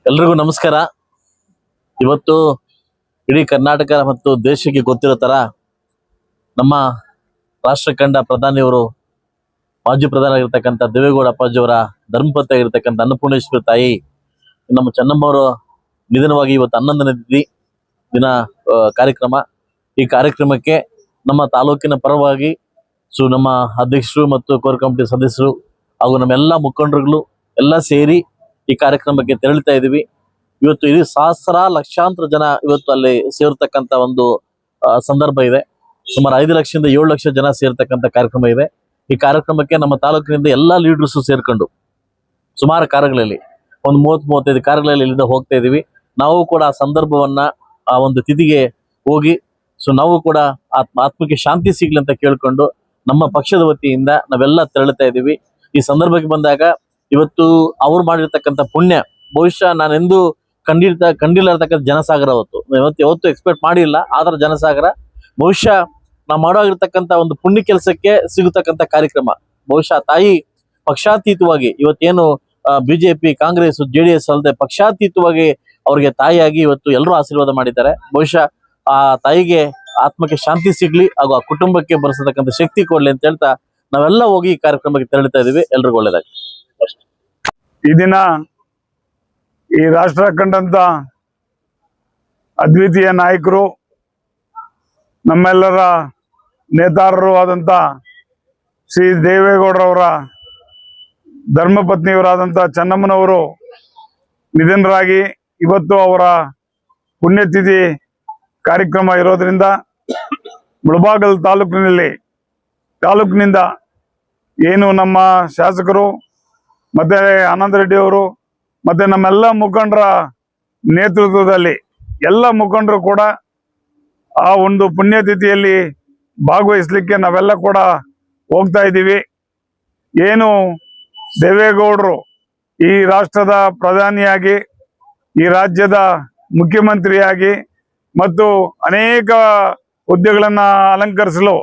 ಎಲ್ರಿಗೂ ನಮಸ್ಕಾರ. ಇವತ್ತು ಇಡೀ ಕರ್ನಾಟಕ ಮತ್ತು ದೇಶಕ್ಕೆ ಗೊತ್ತಿರೋ ತರ ನಮ್ಮ ರಾಷ್ಟ್ರ ಕಂಡ ಪ್ರಧಾನಿಯವರು ಮಾಜಿ ಪ್ರಧಾನಿ ಆಗಿರ್ತಕ್ಕಂಥ ದೇವೇಗೌಡ ಅಪ್ಪಾಜಿಯವರ ಧರ್ಮಪತ್ನಿ ಆಗಿರ್ತಕ್ಕಂಥ ಅನ್ನಪೂರ್ಣೇಶ್ವರಿ ತಾಯಿ ನಮ್ಮ ಚೆನ್ನಮ್ಮವರು ನಿಧನವಾಗಿ ಇವತ್ತು 11ನೇ ದಿನ ಕಾರ್ಯಕ್ರಮ. ಈ ಕಾರ್ಯಕ್ರಮಕ್ಕೆ ನಮ್ಮ ತಾಲೂಕಿನ ಪರವಾಗಿ ನಮ್ಮ ಅಧ್ಯಕ್ಷರು ಮತ್ತು ಕೋರ್ ಕಮಿಟಿ ಸದಸ್ಯರು ಹಾಗೂ ನಮ್ಮೆಲ್ಲ ಮುಖಂಡರುಗಳು ಎಲ್ಲ ಸೇರಿ ಈ ಕಾರ್ಯಕ್ರಮಕ್ಕೆ ತೆರಳುತ್ತಾ ಇದ್ದೀವಿ. ಇವತ್ತು ಇಡೀ ಲಕ್ಷಾಂತರ ಜನ ಇವತ್ತು ಅಲ್ಲಿ ಸೇರ್ತಕ್ಕಂಥ ಒಂದು ಸಂದರ್ಭ ಇದೆ. ಸುಮಾರು 5 ಲಕ್ಷದಿಂದ 7 ಲಕ್ಷ ಜನ ಸೇರ್ತಕ್ಕಂಥ ಕಾರ್ಯಕ್ರಮ ಇದೆ. ಈ ಕಾರ್ಯಕ್ರಮಕ್ಕೆ ನಮ್ಮ ತಾಲೂಕಿನಿಂದ ಎಲ್ಲ ಲೀಡರ್ಸು ಸೇರ್ಕೊಂಡು ಸುಮಾರು ಕಾರುಗಳಲ್ಲಿ ಒಂದು 30-35 ಕಾರುಗಳಲ್ಲಿ ಇಲ್ಲಿಂದ ಹೋಗ್ತಾ ಇದ್ದೀವಿ. ನಾವು ಕೂಡ ಆ ಸಂದರ್ಭವನ್ನ ಆ ಒಂದು ತಿಥಿಗೆ ಹೋಗಿ ನಾವು ಕೂಡ ಆತ್ಮಕ್ಕೆ ಶಾಂತಿ ಸಿಗ್ಲಿ ಅಂತ ಕೇಳ್ಕೊಂಡು ನಮ್ಮ ಪಕ್ಷದ ವತಿಯಿಂದ ನಾವೆಲ್ಲ ತೆರಳುತ್ತಾ ಇದ್ದೀವಿ. ಈ ಸಂದರ್ಭಕ್ಕೆ ಬಂದಾಗ ಇವತ್ತು ಅವ್ರು ಮಾಡಿರ್ತಕ್ಕಂಥ ಪುಣ್ಯ ಬಹುಶಃ ನಾನೆಂದು ಕಂಡಿಲ್ಲ ಇರ್ತಕ್ಕಂಥ ಜನಸಾಗರ ಯಾವತ್ತು ಎಕ್ಸ್ಪೆಕ್ಟ್ ಮಾಡಿಲ್ಲ. ಆದ್ರ ಜನಸಾಗರ ಬಹುಶಃ ನಾವು ಮಾಡೋಗಿರ್ತಕ್ಕಂಥ ಒಂದು ಪುಣ್ಯ ಕೆಲಸಕ್ಕೆ ಸಿಗತಕ್ಕಂಥ ಕಾರ್ಯಕ್ರಮ. ಬಹುಶಃ ತಾಯಿ ಪಕ್ಷಾತೀತವಾಗಿ ಇವತ್ತೇನು ಬಿಜೆಪಿ, ಕಾಂಗ್ರೆಸ್, JDS ಅಲ್ಲದೆ ಪಕ್ಷಾತೀತವಾಗಿ ಅವ್ರಿಗೆ ತಾಯಿಯಾಗಿ ಇವತ್ತು ಎಲ್ಲರೂ ಆಶೀರ್ವಾದ ಮಾಡಿದ್ದಾರೆ. ಬಹುಶಃ ಆ ತಾಯಿಗೆ ಆತ್ಮಕ್ಕೆ ಶಾಂತಿ ಸಿಗ್ಲಿ ಹಾಗೂ ಆ ಕುಟುಂಬಕ್ಕೆ ಬರೆಸತಕ್ಕಂಥ ಶಕ್ತಿ ಕೊಡ್ಲಿ ಅಂತ ಹೇಳ್ತಾ ನಾವೆಲ್ಲ ಹೋಗಿ ಈ ಕಾರ್ಯಕ್ರಮಕ್ಕೆ ತೆರಳುತ್ತಾ ಇದೀವಿ. ಎಲ್ರಿಗೂ ಒಳ್ಳೇದಾಗಿ. ಈ ದಿನ ಈ ರಾಷ್ಟ್ರ ಕಂಡಂತ ಅದ್ವಿತೀಯ ನಾಯಕರು, ನಮ್ಮೆಲ್ಲರ ನೇತಾರರು ಆದಂತ ಶ್ರೀ ದೇವೇಗೌಡರವರ ಧರ್ಮಪತ್ನಿಯವರಾದಂಥ ಚೆನ್ನಮ್ಮನವರು ನಿಧನರಾಗಿ ಇವತ್ತು ಅವರ ಪುಣ್ಯತಿಥಿ ಕಾರ್ಯಕ್ರಮ ಇರೋದ್ರಿಂದ ಮುಳಬಾಗಿಲು ತಾಲೂಕಿನಿಂದ ಏನು ನಮ್ಮ ಶಾಸಕರು ಮತ್ತೆ ಆನಂದ ರೆಡ್ಡಿ ಅವರು ಮತ್ತೆ ನಮ್ಮೆಲ್ಲ ಮುಖಂಡರ ನೇತೃತ್ವದಲ್ಲಿ ಎಲ್ಲ ಮುಖಂಡರು ಕೂಡ ಆ ಒಂದು ಪುಣ್ಯತಿಥಿಯಲ್ಲಿ ಭಾಗವಹಿಸಲಿಕ್ಕೆ ನಾವೆಲ್ಲ ಕೂಡ ಹೋಗ್ತಾ ಇದ್ದೀವಿ. ಏನು ದೇವೇಗೌಡರು ಈ ರಾಷ್ಟ್ರದ ಪ್ರಧಾನಿಯಾಗಿ, ಈ ರಾಜ್ಯದ ಮುಖ್ಯಮಂತ್ರಿಯಾಗಿ ಮತ್ತು ಅನೇಕ ಹುದ್ದೆಗಳನ್ನ ಅಲಂಕರಿಸಲು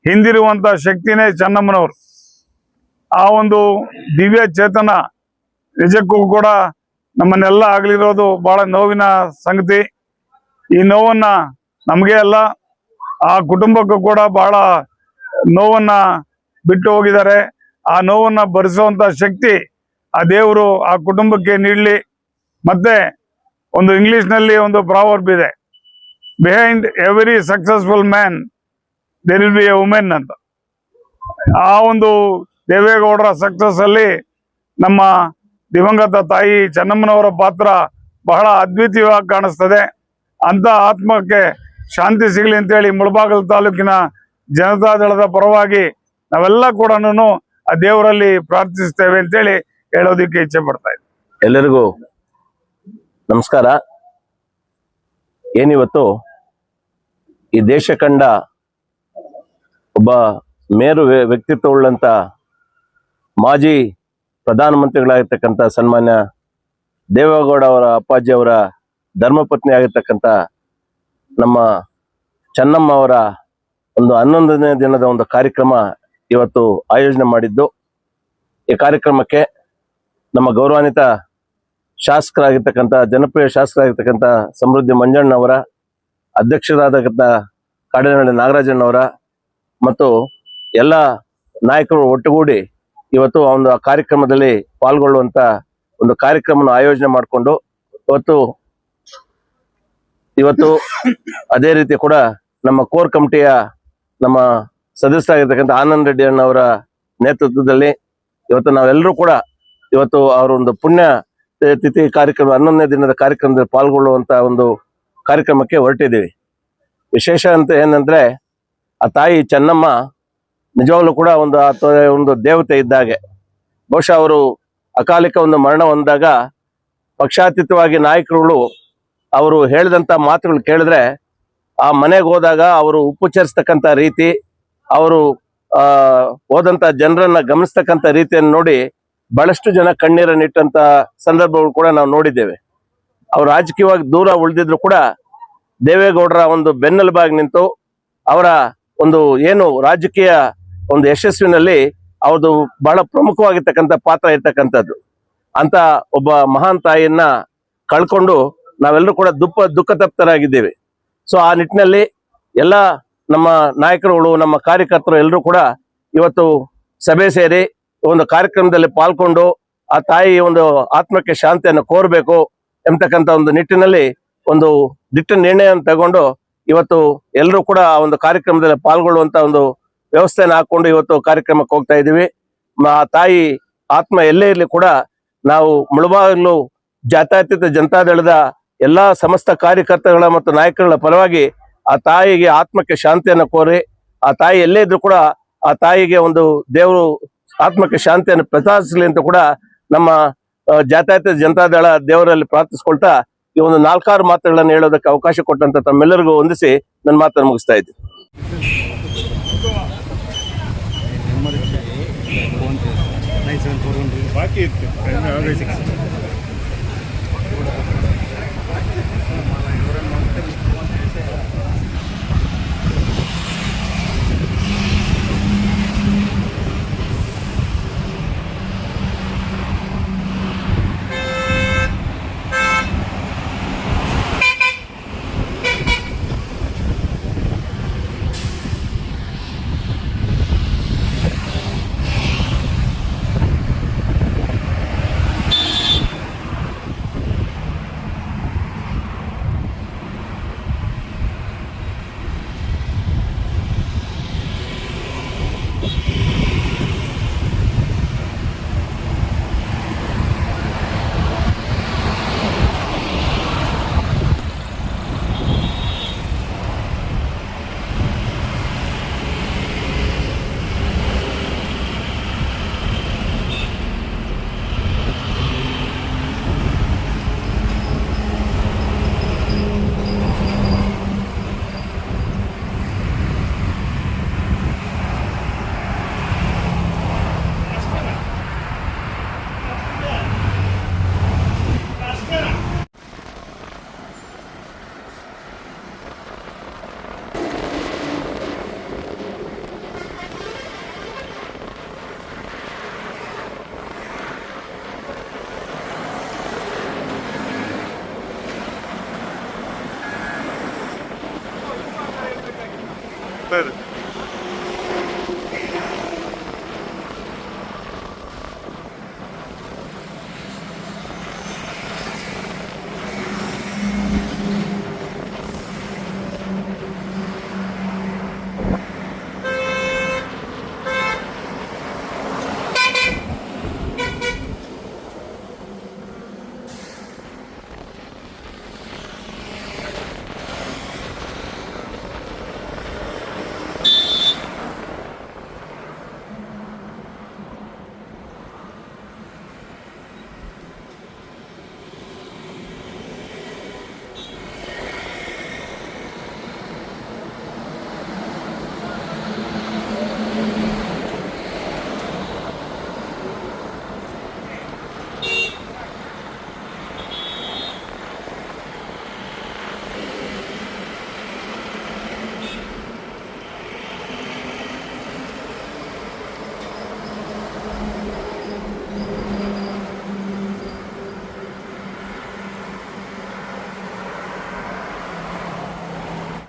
ಹಿಂದಿರುವಂತ ಶಕ್ತಿನೇ ಚೆನ್ನಮ್ಮನವರು. ಆ ಒಂದು ದಿವ್ಯ ಚೇತನ ನಿಜಕ್ಕೂ ಕೂಡ ನಮ್ಮನ್ನೆಲ್ಲ ಆಗಲಿರೋದು ಬಹಳ ನೋವಿನ ಸಂಗತಿ. ಈ ನೋವನ್ನ ನಮಗೆ ಅಲ್ಲ, ಆ ಕುಟುಂಬಕ್ಕೂ ಕೂಡ ಬಹಳ ನೋವನ್ನ ಬಿಟ್ಟು ಹೋಗಿದ್ದಾರೆ. ಆ ನೋವನ್ನ ಭರಿಸುವಂತ ಶಕ್ತಿ ಆ ದೇವರು ಆ ಕುಟುಂಬಕ್ಕೆ ನೀಡಲಿ. ಮತ್ತೆ ಒಂದು ಇಂಗ್ಲಿಷ್ನಲ್ಲಿ ಒಂದು ಪ್ರಾವರ್ಬ್ ಇದೆ, behind every successful man there will be a women ಅಂತ. ಆ ಒಂದು ದೇವೇಗೌಡರ ಸಕ್ಸಸ್ ಅಲ್ಲಿ ನಮ್ಮ ದಿವಂಗತ ತಾಯಿ ಚೆನ್ನಮ್ಮನವರ ಪಾತ್ರ ಬಹಳ ಅದ್ವಿತೀಯವಾಗಿ ಕಾಣಿಸ್ತದೆ. ಅಂತ ಆತ್ಮಕ್ಕೆ ಶಾಂತಿ ಸಿಗಲಿ ಅಂತೇಳಿ ಮುಳಬಾಗಿಲು ತಾಲೂಕಿನ ಜನತಾದಳದ ಪರವಾಗಿ ನಾವೆಲ್ಲ ಕೂಡ ಆ ದೇವರಲ್ಲಿ ಪ್ರಾರ್ಥಿಸ್ತೇವೆ ಅಂತೇಳಿ ಹೇಳೋದಿಕ್ಕೆ ಇಚ್ಛೆ ಪಡ್ತಾ ಇದ್ದೀನಿ. ಎಲ್ಲರಿಗೂ ನಮಸ್ಕಾರ. ಏನಿವತ್ತು ಈ ದೇಶ ಕಂಡ ಒಬ್ಬ ಮೇರು ವ್ಯಕ್ತಿತ್ವವುಳ್ಳಂತ ಮಾಜಿ ಪ್ರಧಾನಮಂತ್ರಿಗಳಾಗಿರ್ತಕ್ಕಂಥ ಸನ್ಮಾನ್ಯ ದೇವೇಗೌಡ ಅವರ ಅಪ್ಪಾಜಿ ಅವರ ಧರ್ಮಪತ್ನಿ ಆಗಿರ್ತಕ್ಕಂಥ ನಮ್ಮ ಚೆನ್ನಮ್ಮ ಅವರ ಒಂದು 11ನೇ ದಿನದ ಒಂದು ಕಾರ್ಯಕ್ರಮ ಇವತ್ತು ಆಯೋಜನೆ ಮಾಡಿದ್ದು. ಈ ಕಾರ್ಯಕ್ರಮಕ್ಕೆ ನಮ್ಮ ಗೌರವಾನ್ವಿತ ಶಾಸಕರಾಗಿರ್ತಕ್ಕಂಥ ಜನಪ್ರಿಯ ಶಾಸಕರಾಗಿರ್ತಕ್ಕಂಥ ಸಮೃದ್ಧಿ ಮಂಜಣ್ಣವರ, ಅಧ್ಯಕ್ಷರಾದಕ್ಕಂಥ ಕಾಡಿನಹಳ್ಳಿ ನಾಗರಾಜಣ್ಣವರ ಮತ್ತು ಎಲ್ಲ ನಾಯಕರು ಒಟ್ಟುಗೂಡಿ ಇವತ್ತು ಒಂದು ಕಾರ್ಯಕ್ರಮದಲ್ಲಿ ಪಾಲ್ಗೊಳ್ಳುವಂತ ಒಂದು ಕಾರ್ಯಕ್ರಮ ಆಯೋಜನೆ ಮಾಡಿಕೊಂಡು ಇವತ್ತು ಅದೇ ರೀತಿ ಕೂಡ ನಮ್ಮ ಕೋರ್ ಕಮಿಟಿಯ ನಮ್ಮ ಸದಸ್ಯರಾಗಿರ್ತಕ್ಕಂಥ ಆನಂದ್ ರೆಡ್ಡಿ ಅಣ್ಣವರ ನೇತೃತ್ವದಲ್ಲಿ ಇವತ್ತು ನಾವೆಲ್ಲರೂ ಕೂಡ ಇವತ್ತು ಅವರ ಒಂದು ಪುಣ್ಯ ತಿಥಿ ಕಾರ್ಯಕ್ರಮ 11ನೇ ದಿನದ ಕಾರ್ಯಕ್ರಮದಲ್ಲಿ ಪಾಲ್ಗೊಳ್ಳುವಂತ ಒಂದು ಕಾರ್ಯಕ್ರಮಕ್ಕೆ ಹೊರಟಿದ್ದೀವಿ. ವಿಶೇಷ ಅಂತ ಏನಂದ್ರೆ ಆ ತಾಯಿ ಚೆನ್ನಮ್ಮ ನಿಜವಾಗ್ಲೂ ಕೂಡ ಒಂದು ದೇವತೆ ಇದ್ದಾಗೆ. ಬಹುಶಃ ಅವರು ಅಕಾಲಿಕ ಒಂದು ಮರಣ ಹೊಂದಾಗ ಪಕ್ಷಾತೀತವಾಗಿ ನಾಯಕರುಗಳು ಅವರು ಹೇಳಿದಂತ ಮಾತುಗಳು ಕೇಳಿದ್ರೆ, ಆ ಮನೆಗೆ ಹೋದಾಗ ಅವರು ಉಪಚರಿಸ್ತಕ್ಕಂಥ ರೀತಿ, ಅವರು ಹೋದಂತ ಜನರನ್ನ ಗಮನಿಸ್ತಕ್ಕಂಥ ರೀತಿಯನ್ನು ನೋಡಿ ಬಹಳಷ್ಟು ಜನ ಕಣ್ಣೀರನ್ನಿಟ್ಟಂತ ಸಂದರ್ಭಗಳು ಕೂಡ ನಾವು ನೋಡಿದ್ದೇವೆ. ಅವ್ರು ರಾಜಕೀಯವಾಗಿ ದೂರ ಉಳಿದಿದ್ರು ಕೂಡ ದೇವೇಗೌಡರ ಒಂದು ಬೆನ್ನೆಲುಬಾಗಿ ನಿಂತು ಅವರ ಒಂದು ಏನು ರಾಜಕೀಯ ಒಂದು ಯಶಸ್ವಿನಲ್ಲಿ ಅವ್ರದ್ದು ಬಹಳ ಪ್ರಮುಖವಾಗಿರ್ತಕ್ಕಂಥ ಪಾತ್ರ ಇರ್ತಕ್ಕಂಥದ್ದು. ಅಂತ ಒಬ್ಬ ಮಹಾನ್ ತಾಯಿಯನ್ನ ಕಳ್ಕೊಂಡು ನಾವೆಲ್ಲರೂ ಕೂಡ ದುಃಖ ತಪ್ತರಾಗಿದ್ದೇವೆ. ಸೊ ಆ ನಿಟ್ಟಿನಲ್ಲಿ ಎಲ್ಲ ನಮ್ಮ ನಾಯಕರುಗಳು, ನಮ್ಮ ಕಾರ್ಯಕರ್ತರು ಎಲ್ಲರೂ ಕೂಡ ಇವತ್ತು ಸಭೆ ಸೇರಿ ಒಂದು ಕಾರ್ಯಕ್ರಮದಲ್ಲಿ ಪಾಲ್ಗೊಂಡು ಆ ತಾಯಿ ಒಂದು ಆತ್ಮಕ್ಕೆ ಶಾಂತಿಯನ್ನು ಕೋರಬೇಕು ಎಂಬತಕ್ಕಂಥ ಒಂದು ನಿಟ್ಟಿನಲ್ಲಿ ಒಂದು ದಿಟ್ಟ ನಿರ್ಣಯವನ್ನು ತಗೊಂಡು ಇವತ್ತು ಎಲ್ಲರೂ ಕೂಡ ಆ ಒಂದು ಕಾರ್ಯಕ್ರಮದಲ್ಲಿ ಪಾಲ್ಗೊಳ್ಳುವಂತ ಒಂದು ವ್ಯವಸ್ಥೆಯನ್ನು ಹಾಕೊಂಡು ಇವತ್ತು ಕಾರ್ಯಕ್ರಮಕ್ಕೆ ಹೋಗ್ತಾ ಇದ್ದೀವಿ. ಆ ತಾಯಿ ಆತ್ಮ ಎಲ್ಲೇ ಇರಲಿ ಕೂಡ ನಾವು ಮುಳುಬಾಗಿಲು ಜಾತ್ಯತೀತ ಜನತಾದಳದ ಎಲ್ಲಾ ಸಮಸ್ತ ಕಾರ್ಯಕರ್ತಗಳ ಮತ್ತು ನಾಯಕರುಗಳ ಪರವಾಗಿ ಆ ತಾಯಿಗೆ ಆತ್ಮಕ್ಕೆ ಶಾಂತಿಯನ್ನು ಕೋರಿ, ಆ ತಾಯಿ ಎಲ್ಲೇ ಇದ್ರು ಕೂಡ ಆ ತಾಯಿಗೆ ಒಂದು ದೇವರು ಆತ್ಮಕ್ಕೆ ಶಾಂತಿಯನ್ನು ಪ್ರಸಾದಿಸಲಿ ಅಂತ ಕೂಡ ನಮ್ಮ ಜಾತ್ಯತೀತ ಜನತಾದಳ ದೇವರಲ್ಲಿ ಪ್ರಾರ್ಥಿಸ್ಕೊಳ್ತಾ ಈ ಒಂದು 4-6 ಮಾತುಗಳನ್ನು ಹೇಳೋದಕ್ಕೆ ಅವಕಾಶ ಕೊಟ್ಟಂತ ತಮ್ಮೆಲ್ಲರಿಗೂ ವಂದಿಸಿ ನನ್ನ ಮಾತನ್ನು ಮುಗಿಸ್ತಾ ಇದ್ದೀನಿ. ಬಾಕಿ ಇತ್ತು